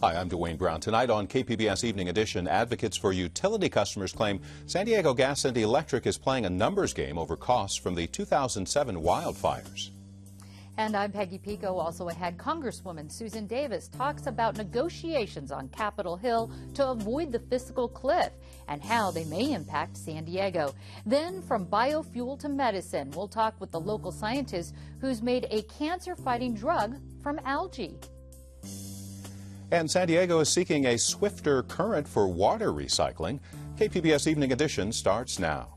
Hi, I'm Dwayne Brown. Tonight on KPBS Evening Edition, advocates for utility customers claim San Diego Gas and Electric is playing a numbers game over costs from the 2007 wildfires. And I'm Peggy Pico. Also ahead, Congresswoman Susan Davis talks about negotiations on Capitol Hill to avoid the fiscal cliff and how they may impact San Diego. Then, from biofuel to medicine, we'll talk with the local scientist who's made a cancer-fighting drug from algae. And San Diego is seeking a swifter current for water recycling. KPBS Evening Edition starts now.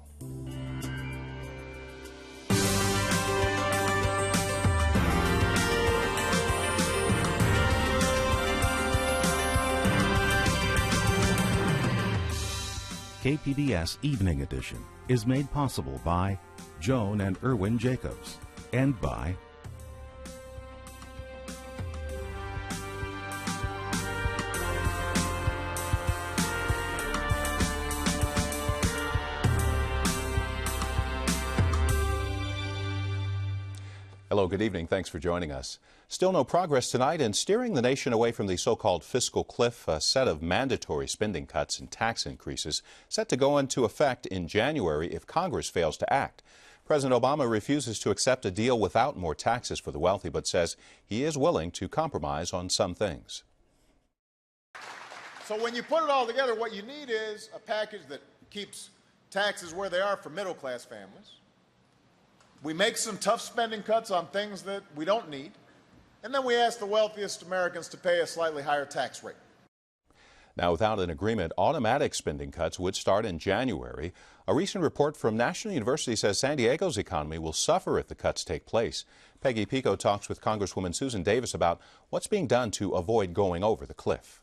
KPBS Evening Edition is made possible by Joan and Erwin Jacobs and by Hello, good evening. Thanks for joining us. Still no progress tonight in steering the nation away from the so-called fiscal cliff, a set of mandatory spending cuts and tax increases set to go into effect in January if Congress fails to act. President Obama refuses to accept a deal without more taxes for the wealthy, but says he is willing to compromise on some things. So when you put it all together, what you need is a package that keeps taxes where they are for middle-class families. We make some tough spending cuts on things that we don't need, and then we ask the wealthiest Americans to pay a slightly higher tax rate. Now, without an agreement, automatic spending cuts would start in January. A recent report from National University says San Diego's economy will suffer if the cuts take place. Peggy Pico talks with Congresswoman Susan Davis about what's being done to avoid going over the cliff.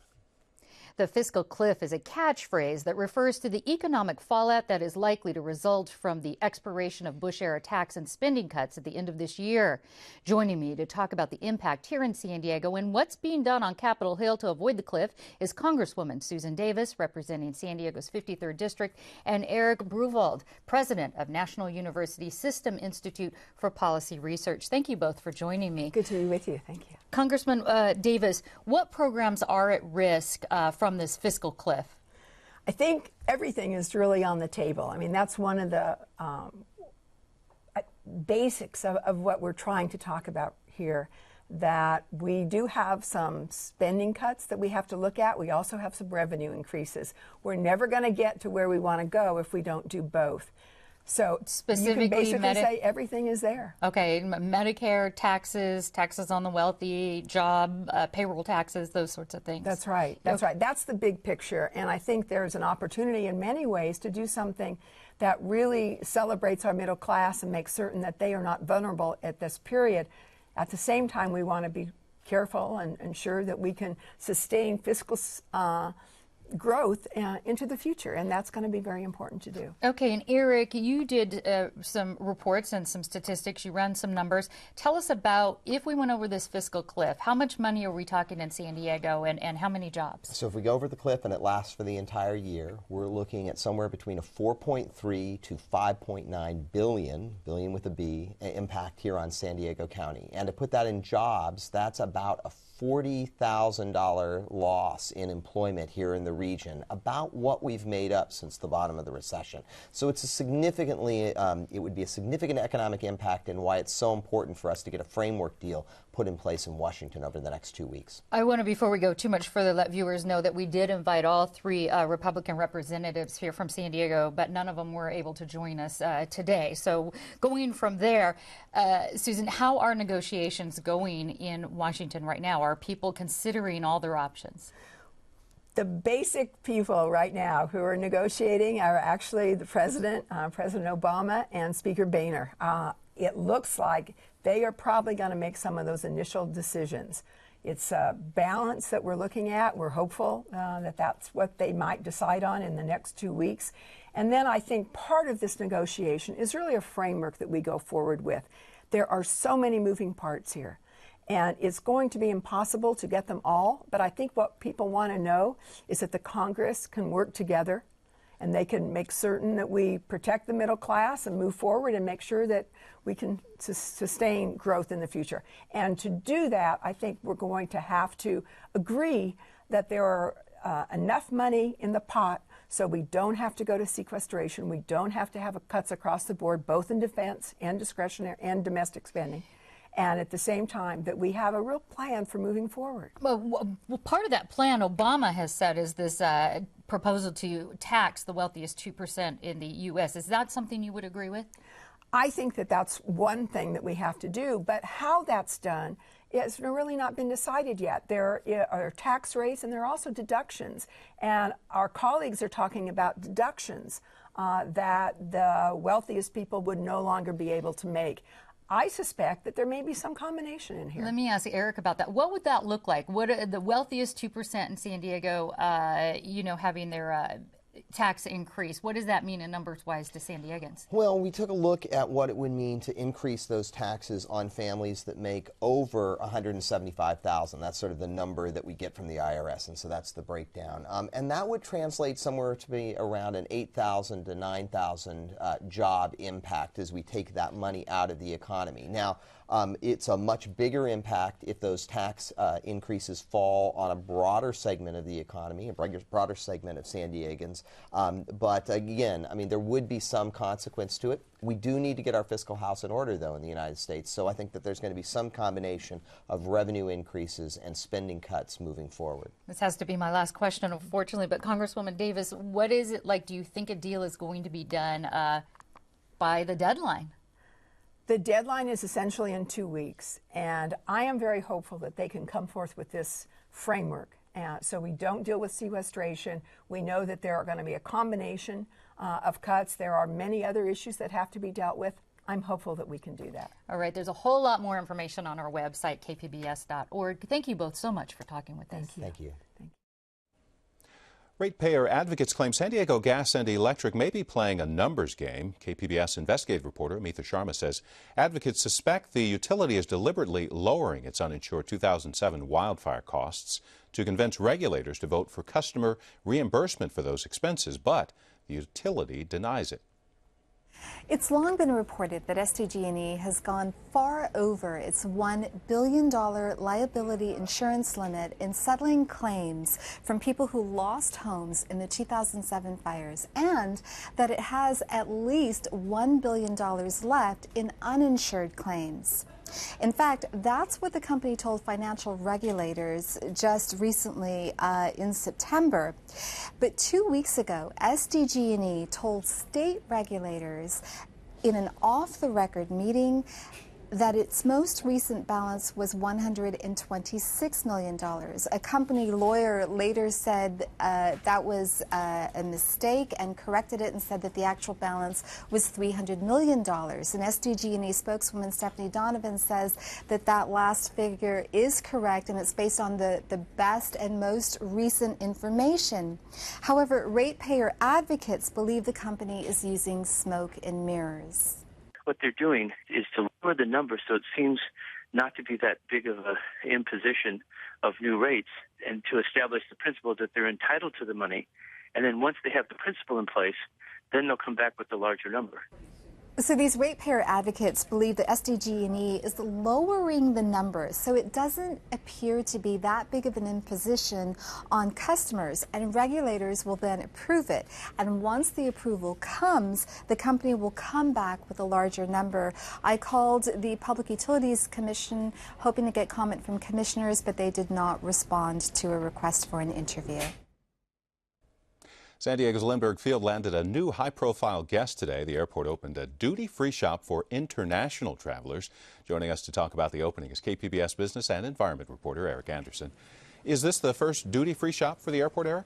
The fiscal cliff is a catchphrase that refers to the economic fallout that is likely to result from the expiration of Bush-era tax and spending cuts at the end of this year. Joining me to talk about the impact here in San Diego and what's being done on Capitol Hill to avoid the cliff is Congresswoman Susan Davis, representing San Diego's 53rd District, and Eric Bruvald, president of National University System Institute for Policy Research. Thank you both for joining me. Good to be with you. Thank you. Congressman Davis, what programs are at risk from this fiscal cliff? I think everything is really on the table. I mean, that's one of the basics of what we're trying to talk about here, that we do have some spending cuts that we have to look at. We also have some revenue increases. We're never going to get to where we want to go if we don't do both. So specifically, you can basically say everything is there. Okay, Medicare, taxes on the wealthy, job, payroll taxes, those sorts of things. That's right. That's right. That's the big picture. And I think there's an opportunity in many ways to do something that really celebrates our middle class and makes certain that they are not vulnerable at this period. At the same time, we want to be careful and ensure that we can sustain fiscal growth into the future, and that's going to be very important to do. Okay, and Eric, you did some reports and some statistics. You ran some numbers. Tell us about, if we went over this fiscal cliff, how much money are we talking in San Diego, and how many jobs? So if we go over the cliff and it lasts for the entire year, we're looking at somewhere between a 4.3 to 5.9 billion with a B, impact here on San Diego County. And to put that in jobs, that's about a $40,000 loss in employment here in the region, about what we've made up since the bottom of the recession. So it's a significantly, it would be a significant economic impact, and why it's so important for us to get a framework deal put in place in Washington over the next 2 weeks. I want to, before we go too much further, let viewers know that we did invite all three Republican representatives here from San Diego, but none of them were able to join us today. So going from there, Susan, how are negotiations going in Washington right now? Are people considering all their options? The basic people right now who are negotiating are actually the President, President Obama, and Speaker Boehner. It looks like they are probably going to make some of those initial decisions. It's a balance that we're looking at. We're hopeful that that's what they might decide on in the next 2 weeks. And then I think part of this negotiation is really a framework that we go forward with. There are so many moving parts here, and it's going to be impossible to get them all. But I think what people want to know is that the Congress can work together, and they can make certain that we protect the middle class and move forward and make sure that we can sustain growth in the future. And to do that, I think we're going to have to agree that there are enough money in the pot so we don't have to go to sequestration. We don't have to have cuts across the board, both in defense and discretionary and domestic spending. And at the same time, that we have a real plan for moving forward. Well, part of that plan Obama has said is this proposal to tax the wealthiest 2% in the U.S. Is that something you would agree with? I think that that's one thing that we have to do, but how that's done has really not been decided yet. There are tax rates and there are also deductions. And our colleagues are talking about deductions that the wealthiest people would no longer be able to make. I suspect that there may be some combination in here. Let me ask Eric about that. What would that look like? What are the wealthiest 2% in San Diego, having their tax increase? What does that mean in numbers-wise to San Diegans? Well, we took a look at what it would mean to increase those taxes on families that make over $175,000. That's sort of the number that we get from the IRS, and so that's the breakdown. And that would translate somewhere to be around an 8,000 to 9,000 job impact as we take that money out of the economy. Now, it's a much bigger impact if those tax increases fall on a broader segment of the economy, a broader segment of San Diegans. But again, I mean, there would be some consequence to it. We do need to get our fiscal house in order, though, in the United States. So I think that there's going to be some combination of revenue increases and spending cuts moving forward. This has to be my last question, unfortunately. But Congresswoman Davis, what is it like? Do you think a deal is going to be done by the deadline? The deadline is essentially in 2 weeks, and I am very hopeful that they can come forth with this framework. So we don't deal with sequestration. We know that there are going to be a combination of cuts. There are many other issues that have to be dealt with. I'm hopeful that we can do that. All right, there's a whole lot more information on our website, kpbs.org. Thank you both so much for talking with us. Thank you. Ratepayer advocates claim San Diego Gas and Electric may be playing a numbers game. KPBS investigative reporter Amitha Sharma says advocates suspect the utility is deliberately lowering its uninsured 2007 wildfire costs to convince regulators to vote for customer reimbursement for those expenses, but the utility denies it. It's long been reported that SDG&E has gone far over its $1 billion liability insurance limit in settling claims from people who lost homes in the 2007 fires, and that it has at least $1 billion left in uninsured claims. In fact, that's what the company told financial regulators just recently in September. But 2 weeks ago, SDG&E told state regulators in an off-the-record meeting that its most recent balance was $126 million. A company lawyer later said that was a mistake and corrected it and said that the actual balance was $300 million. And SDG&E spokeswoman Stephanie Donovan says that that last figure is correct and it's based on the best and most recent information. However, ratepayer advocates believe the company is using smoke and mirrors. What they're doing is to lower the number so it seems not to be that big of an imposition of new rates, and to establish the principle that they're entitled to the money. And then once they have the principle in place, then they'll come back with the larger number. So these ratepayer advocates believe that SDG&E is lowering the numbers so it doesn't appear to be that big of an imposition on customers, and regulators will then approve it. And once the approval comes, the company will come back with a larger number. I called the Public Utilities Commission hoping to get comment from commissioners, but they did not respond to a request for an interview. San Diego's Lindbergh Field landed a new high-profile guest today. The airport opened a duty-free shop for international travelers. Joining us to talk about the opening is KPBS business and environment reporter Eric Anderson. Is this the first duty-free shop for the airport, Eric?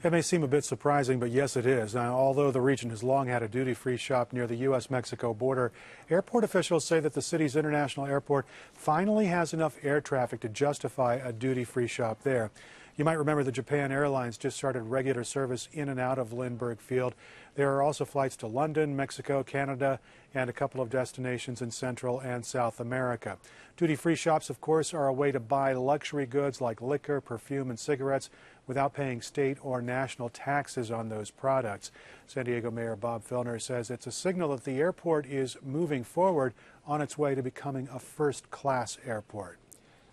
It may seem a bit surprising, but yes, it is. Now, although the region has long had a duty-free shop near the U.S.-Mexico border, airport officials say that the city's international airport finally has enough air traffic to justify a duty-free shop there. You might remember that Japan Airlines just started regular service in and out of Lindbergh Field. There are also flights to London, Mexico, Canada, and a couple of destinations in Central and South America. Duty-free shops, of course, are a way to buy luxury goods like liquor, perfume, and cigarettes without paying state or national taxes on those products. San Diego Mayor Bob Fellner says it's a signal that the airport is moving forward on its way to becoming a first-class airport.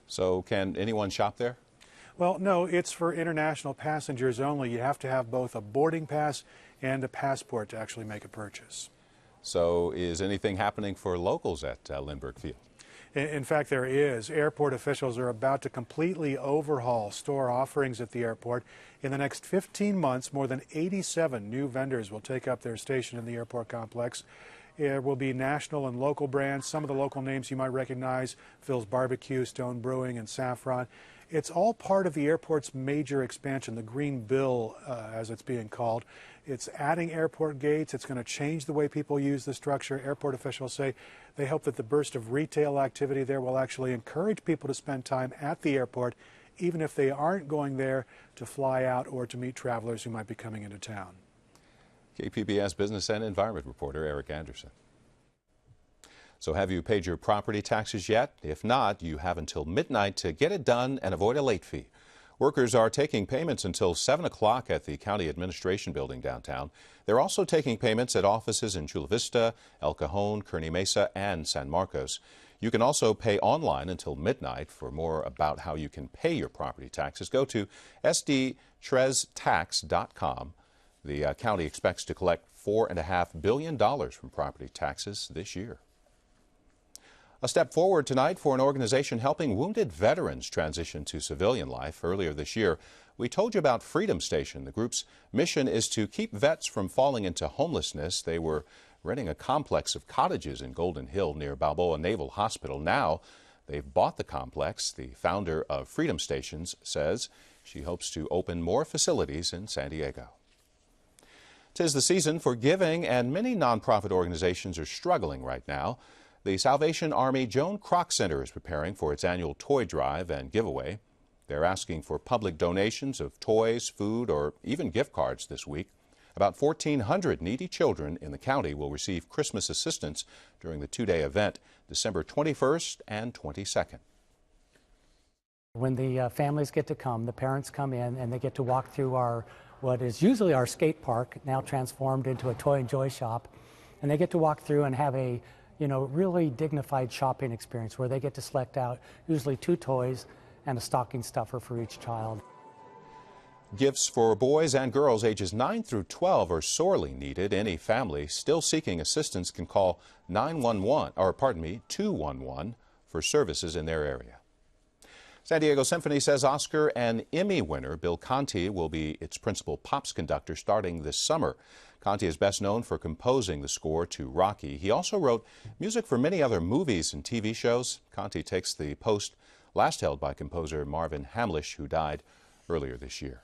So can anyone shop there? Well, no, it's for international passengers only. You have to have both a boarding pass and a passport to actually make a purchase. So is anything happening for locals at Lindbergh Field? In fact, there is. Airport officials are about to completely overhaul store offerings at the airport. In the next 15 months, more than 87 new vendors will take up their station in the airport complex. There will be national and local brands. Some of the local names you might recognize: Phil's Barbecue, Stone Brewing, and Saffron. It's all part of the airport's major expansion, the Green Bill, as it's being called. It's adding airport gates. It's going to change the way people use the structure. Airport officials say they hope that the burst of retail activity there will actually encourage people to spend time at the airport, even if they aren't going there to fly out or to meet travelers who might be coming into town. KPBS Business and Environment reporter Eric Anderson. So have you paid your property taxes yet? If not, you have until midnight to get it done and avoid a late fee. Workers are taking payments until 7 o'clock at the County Administration Building downtown. They're also taking payments at offices in Chula Vista, El Cajon, Kearney Mesa, and San Marcos. You can also pay online until midnight. For more about how you can pay your property taxes, go to sdtreztax.com. The county expects to collect $4.5 billion from property taxes this year. A step forward tonight for an organization helping wounded veterans transition to civilian life. Earlier this year, we told you about Freedom Station. The group's mission is to keep vets from falling into homelessness. They were renting a complex of cottages in Golden Hill near Balboa Naval Hospital. Now they've bought the complex. The founder of Freedom Stations says she hopes to open more facilities in San Diego. 'Tis the season for giving, and many nonprofit organizations are struggling right now. The Salvation Army Joan Kroc Center is preparing for its annual toy drive and giveaway. They're asking for public donations of toys, food, or even gift cards this week. About 1,400 needy children in the county will receive Christmas assistance during the two-day event, December 21st and 22nd. When the families get to come, the parents come in and they get to walk through what is usually our skate park, now transformed into a toy and joy shop, and they get to walk through and have a really dignified shopping experience where they get to select out usually 2 toys and a stocking stuffer for each child. Gifts for boys and girls ages 9 through 12 are sorely needed. Any family still seeking assistance can call 211 for services in their area. San Diego Symphony says Oscar and Emmy winner Bill Conti will be its principal pops conductor starting this summer. Conti is best known for composing the score to Rocky. He also wrote music for many other movies and TV shows. Conti takes the post last held by composer Marvin Hamlisch, who died earlier this year.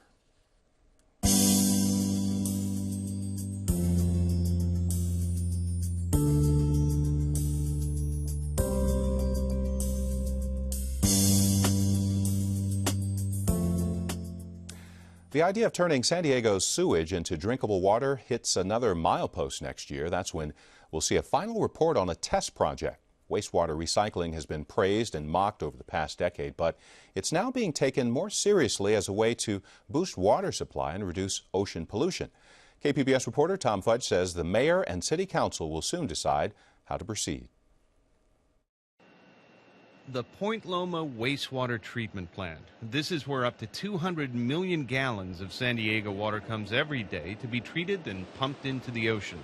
The idea of turning San Diego's sewage into drinkable water hits another milepost next year. That's when we'll see a final report on a test project. Wastewater recycling has been praised and mocked over the past decade, but it's now being taken more seriously as a way to boost water supply and reduce ocean pollution. KPBS reporter Tom Fudge says the mayor and city council will soon decide how to proceed. The Point Loma Wastewater Treatment Plant. This is where up to 200 million gallons of San Diego water comes every day to be treated and pumped into the ocean.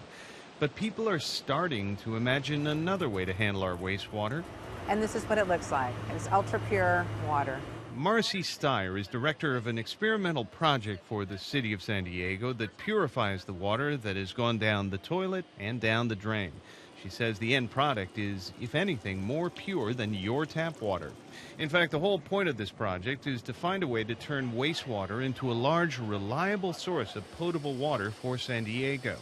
But people are starting to imagine another way to handle our wastewater. And this is what it looks like. It's ultra pure water. Marcy Steyer is director of an experimental project for the city of San Diego that purifies the water that has gone down the toilet and down the drain. She says the end product is, if anything, more pure than your tap water. In fact, the whole point of this project is to find a way to turn wastewater into a large, reliable source of potable water for San Diego.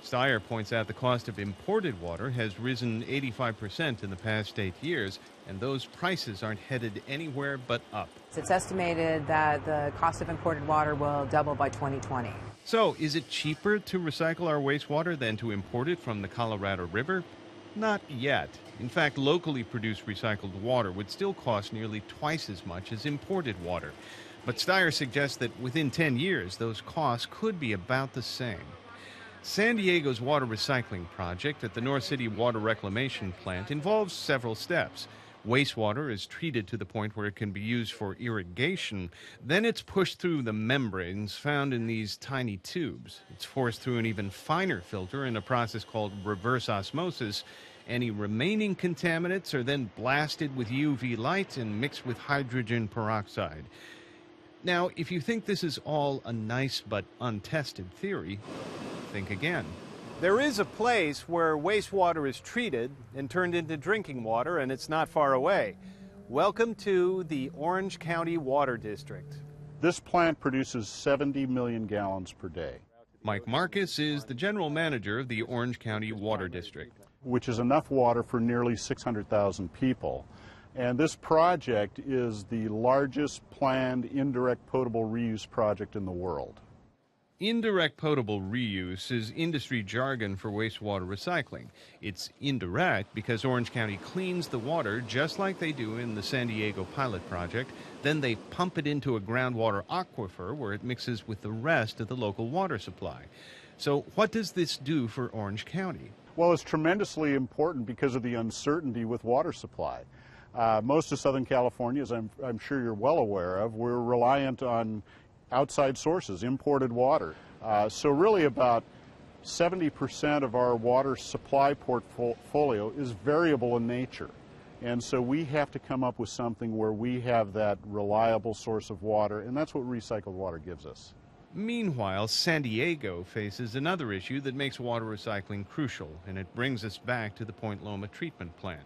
Steyer points out the cost of imported water has risen 85% in the past 8 years, and those prices aren't headed anywhere but up. It's estimated that the cost of imported water will double by 2020. So, is it cheaper to recycle our wastewater than to import it from the Colorado River? Not yet. In fact, locally produced recycled water would still cost nearly twice as much as imported water. But Steyer suggests that within 10 years, those costs could be about the same. San Diego's water recycling project at the North City Water Reclamation Plant involves several steps. Wastewater is treated to the point where it can be used for irrigation. Then it's pushed through the membranes found in these tiny tubes. It's forced through an even finer filter in a process called reverse osmosis. Any remaining contaminants are then blasted with UV light and mixed with hydrogen peroxide. Now, if you think this is all a nice but untested theory, think again. There is a place where wastewater is treated and turned into drinking water, and it's not far away. Welcome to the Orange County Water District. This plant produces 70 million gallons per day. Mike Marcus is the general manager of the Orange County Water District, which is enough water for nearly 600,000 people. And this project is the largest planned indirect potable reuse project in the world. Indirect potable reuse is industry jargon for wastewater recycling. It's indirect because Orange County cleans the water just like they do in the San Diego pilot project. Then they pump it into a groundwater aquifer where it mixes with the rest of the local water supply. So what does this do for Orange County? Well, it's tremendously important because of the uncertainty with water supply. Most of Southern California, as I'm sure you're well aware of, we're reliant on outside sources, imported water. So really about 70% of our water supply portfolio is variable in nature. And so we have to come up with something where we have that reliable source of water, and that's what recycled water gives us. Meanwhile, San Diego faces another issue that makes water recycling crucial, and it brings us back to the Point Loma treatment plant.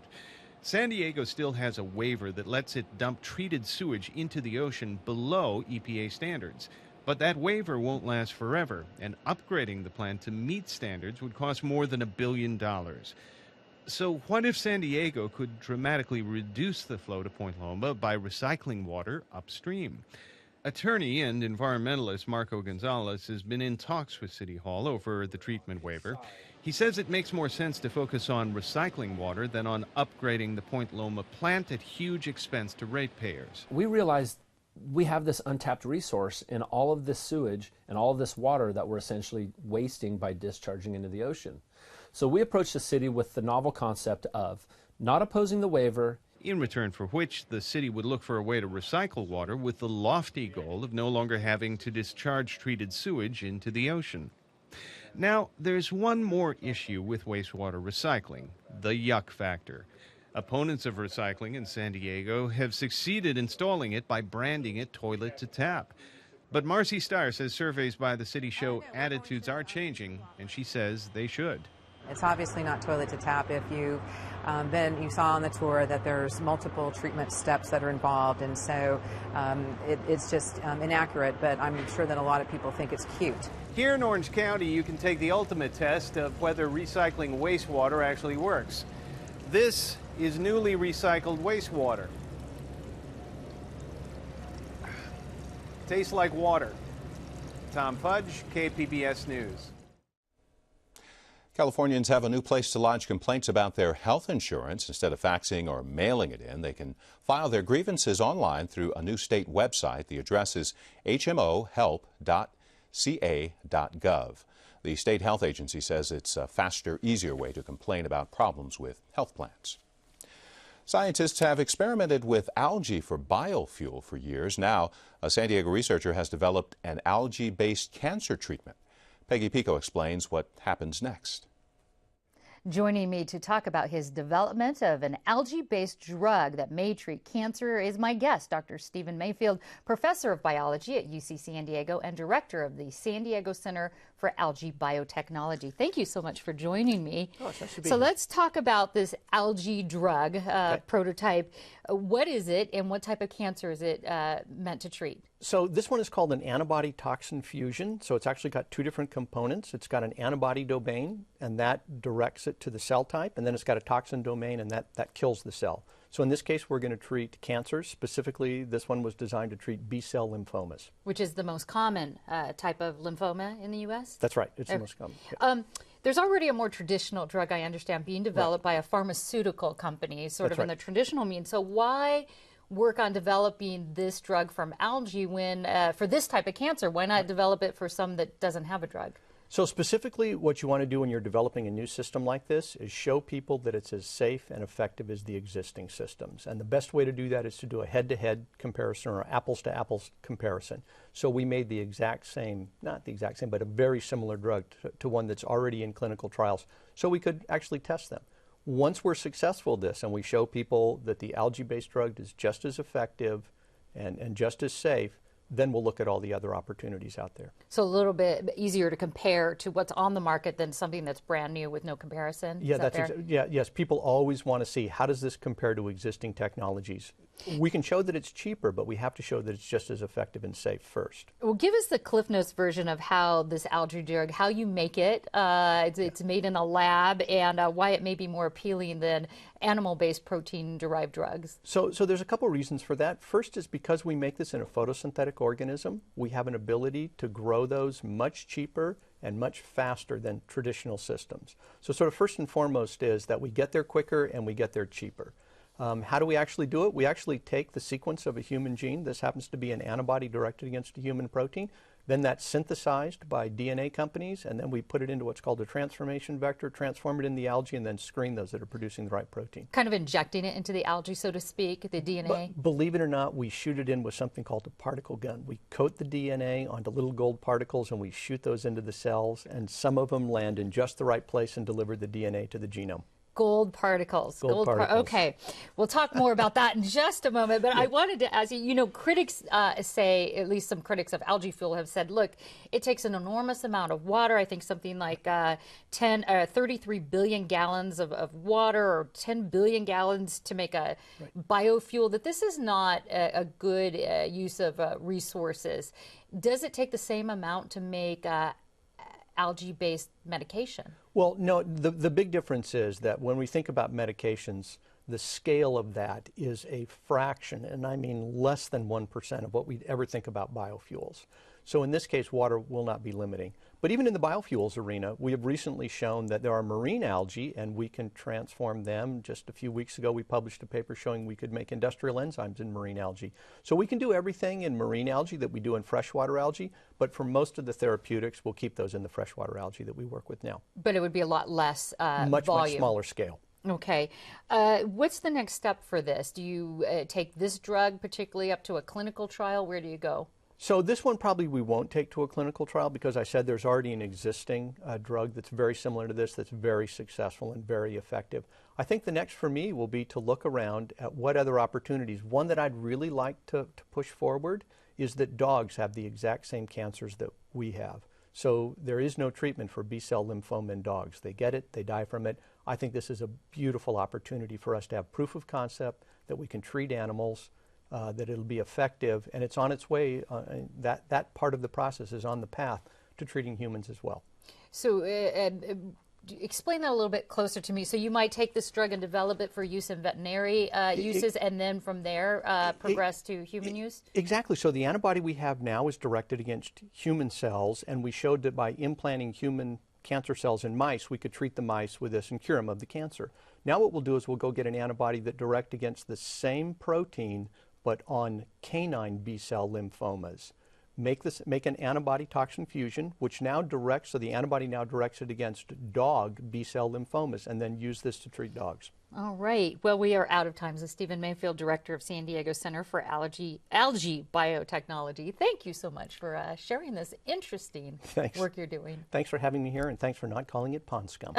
San Diego still has a waiver that lets it dump treated sewage into the ocean below EPA standards. But that waiver won't last forever, and upgrading the plant to meet standards would cost more than $1 billion. So what if San Diego could dramatically reduce the flow to Point Loma by recycling water upstream? Attorney and environmentalist Marco Gonzalez has been in talks with City Hall over the treatment waiver. He says it makes more sense to focus on recycling water than on upgrading the Point Loma plant at huge expense to ratepayers. We realized we have this untapped resource in all of this sewage and all of this water that we're essentially wasting by discharging into the ocean. So we approached the city with the novel concept of not opposing the waiver, in return for which the city would look for a way to recycle water with the lofty goal of no longer having to discharge treated sewage into the ocean. Now, there's one more issue with wastewater recycling, the yuck factor. Opponents of recycling in San Diego have succeeded installing it by branding it toilet to tap. But Marcy Starr says surveys by the city show attitudes are changing, and she says they should. It's obviously not toilet to tap. If you then you saw on the tour that there's multiple treatment steps that are involved, and so it's just inaccurate, but I'm sure that a lot of people think it's cute. Here in Orange County, you can take the ultimate test of whether recycling wastewater actually works. This is newly recycled wastewater. Tastes like water. Tom Fudge, KPBS News. Californians have a new place to lodge complaints about their health insurance. Instead of faxing or mailing it in, they can file their grievances online through a new state website. The address is hmohelp.ca.gov. The state health agency says it's a faster, easier way to complain about problems with health plans. Scientists have experimented with algae for biofuel for years. Now, a San Diego researcher has developed an algae-based cancer treatment. Peggy Pico explains what happens next. Joining me to talk about his development of an algae-based drug that may treat cancer is my guest, Dr. Stephen Mayfield, professor of biology at UC San Diego and director of the San Diego Center for Algae Biotechnology. Thank you so much for joining me. Oh, it's nice to be so here. Let's talk about this algae drug prototype. What is it, and what type of cancer is it meant to treat? So this one is called an antibody toxin fusion. So it's actually got two different components. It's got an antibody domain, and that directs it to the cell type, and then it's got a toxin domain, and that kills the cell. So in this case, we're going to treat cancers. Specifically, this one was designed to treat B-cell lymphomas. Which is the most common type of lymphoma in the U.S.? That's right. It's the most common. There's already a more traditional drug, I understand, being developed by a pharmaceutical company, sort of in the traditional means. So why work on developing this drug from algae when, for this type of cancer, why not develop it for some that doesn't have a drug? So specifically, what you want to do when you're developing a new system like this is show people that it's as safe and effective as the existing systems. And the best way to do that is to do a head-to-head comparison or apples-to-apples comparison. So we made the exact same, not the exact same, but a very similar drug to one that's already in clinical trials, so we could actually test them. Once we're successful at this and we show people that the algae-based drug is just as effective and just as safe, then we'll look at all the other opportunities out there. So a little bit easier to compare to what's on the market than something that's brand new with no comparison? Yeah, yes. People always want to see, how does this compare to existing technologies? We can show that it's cheaper, but we have to show that it's just as effective and safe first. Well, give us the Cliff Notes version of how this algae drug, how you make it. It's made in a lab, and why it may be more appealing than animal-based protein-derived drugs. So there's a couple reasons for that. First is because we make this in a photosynthetic organism, we have an ability to grow those much cheaper and much faster than traditional systems. So sort of first and foremost is that we get there quicker and we get there cheaper. How do we actually do it? We actually take the sequence of a human gene. This happens to be an antibody directed against a human protein. Then that's synthesized by DNA companies, and then we put it into what's called a transformation vector, transform it in the algae, and then screen those that are producing the right protein. Kind of injecting it into the algae, so to speak, the DNA? But believe it or not, we shoot it in with something called a particle gun. We coat the DNA onto little gold particles, and we shoot those into the cells, and some of them land in just the right place and deliver the DNA to the genome. Gold particles. Okay, we'll talk more about that in just a moment, but I wanted to ask you, critics say, at least some critics of algae fuel have said, look, it takes an enormous amount of water. I think something like 33 billion gallons of water, or 10 billion gallons to make a biofuel, that this is not a good use of resources. Does it take the same amount to make algae-based medication? Well, no, the big difference is that when we think about medications, the scale of that is a fraction, and I mean less than 1% of what we'd ever think about biofuels. So in this case, water will not be limiting. But even in the biofuels arena, we have recently shown that there are marine algae, and we can transform them. Just a few weeks ago, we published a paper showing we could make industrial enzymes in marine algae. So we can do everything in marine algae that we do in freshwater algae, but for most of the therapeutics, we'll keep those in the freshwater algae that we work with now. But it would be a lot less much volume. Smaller scale. Okay. What's the next step for this? Do you take this drug particularly up to a clinical trial? Where do you go? So this one probably we won't take to a clinical trial, because I said there's already an existing drug that's very similar to this, that's very successful and very effective. I think the next for me will be to look around at what other opportunities. One that I'd really like to push forward is that dogs have the exact same cancers that we have. So there is no treatment for B-cell lymphoma in dogs. They get it, they die from it. I think this is a beautiful opportunity for us to have proof of concept that we can treat animals, that it'll be effective, and it's on its way. That part of the process is on the path to treating humans as well. So explain that a little bit closer to me. So you might take this drug and develop it for use in veterinary uses, and then from there progress to human use? Exactly. So the antibody we have now is directed against human cells, and we showed that by implanting human cancer cells in mice, we could treat the mice with this and cure them of the cancer. Now what we'll do is we'll go get an antibody that directs against the same protein, but on canine B-cell lymphomas. Make an antibody toxin fusion, which now directs, so the antibody now directs it against dog B-cell lymphomas, and then use this to treat dogs. All right. Well, we are out of time. So Stephen Mayfield, Director of San Diego Center for Algae Biotechnology. Thank you so much for sharing this interesting work you're doing. Thanks for having me here, and thanks for not calling it pond scum.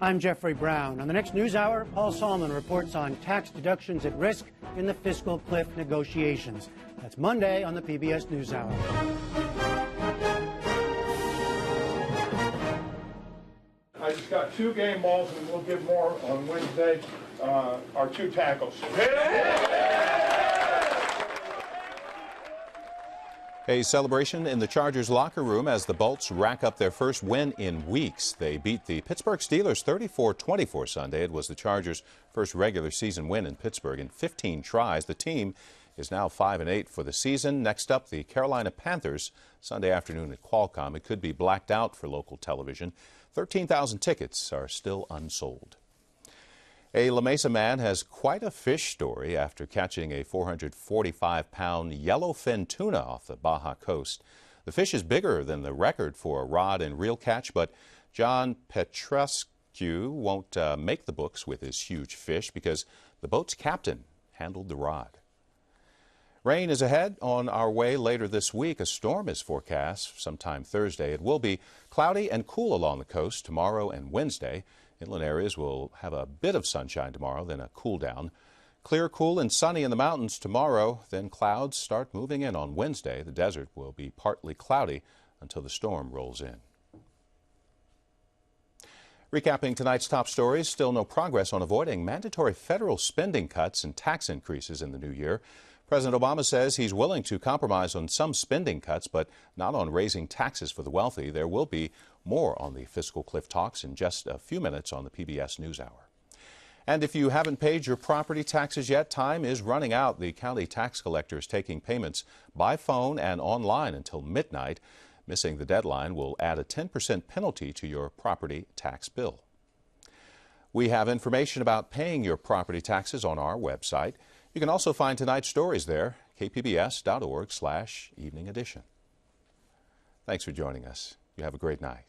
I'm Jeffrey Brown. On the next News Hour, Paul Salmon reports on tax deductions at risk in the fiscal cliff negotiations. That's Monday on the PBS NewsHour. I just got 2 game balls, and we'll give more on Wednesday. Our 2 tackles. A celebration in the Chargers locker room as the Bolts rack up their first win in weeks. They beat the Pittsburgh Steelers 34-24 Sunday. It was the Chargers' first regular season win in Pittsburgh in 15 tries. The team is now 5-8 for the season. Next up, the Carolina Panthers, Sunday afternoon at Qualcomm. It could be blacked out for local television. 13,000 tickets are still unsold. A La Mesa man has quite a fish story after catching a 445-pound yellowfin tuna off the Baja coast. The fish is bigger than the record for a rod and reel catch, but John Petrescu won't make the books with his huge fish because the boat's captain handled the rod. Rain is ahead on our way later this week. A storm is forecast sometime Thursday. It will be cloudy and cool along the coast tomorrow and Wednesday. Inland areas will have a bit of sunshine tomorrow, then a cool down. Clear, cool, and sunny in the mountains tomorrow, then clouds start moving in on Wednesday. The desert will be partly cloudy until the storm rolls in. Recapping tonight's top stories, still no progress on avoiding mandatory federal spending cuts and tax increases in the new year. President Obama says he's willing to compromise on some spending cuts, but not on raising taxes for the wealthy. There will be more on the fiscal cliff talks in just a few minutes on the PBS NewsHour. And if you haven't paid your property taxes yet, time is running out. The county tax collector is taking payments by phone and online until midnight. Missing the deadline will add a 10% penalty to your property tax bill. We have information about paying your property taxes on our website. You can also find tonight's stories there, kpbs.org/evening edition. Thanks for joining us. You have a great night.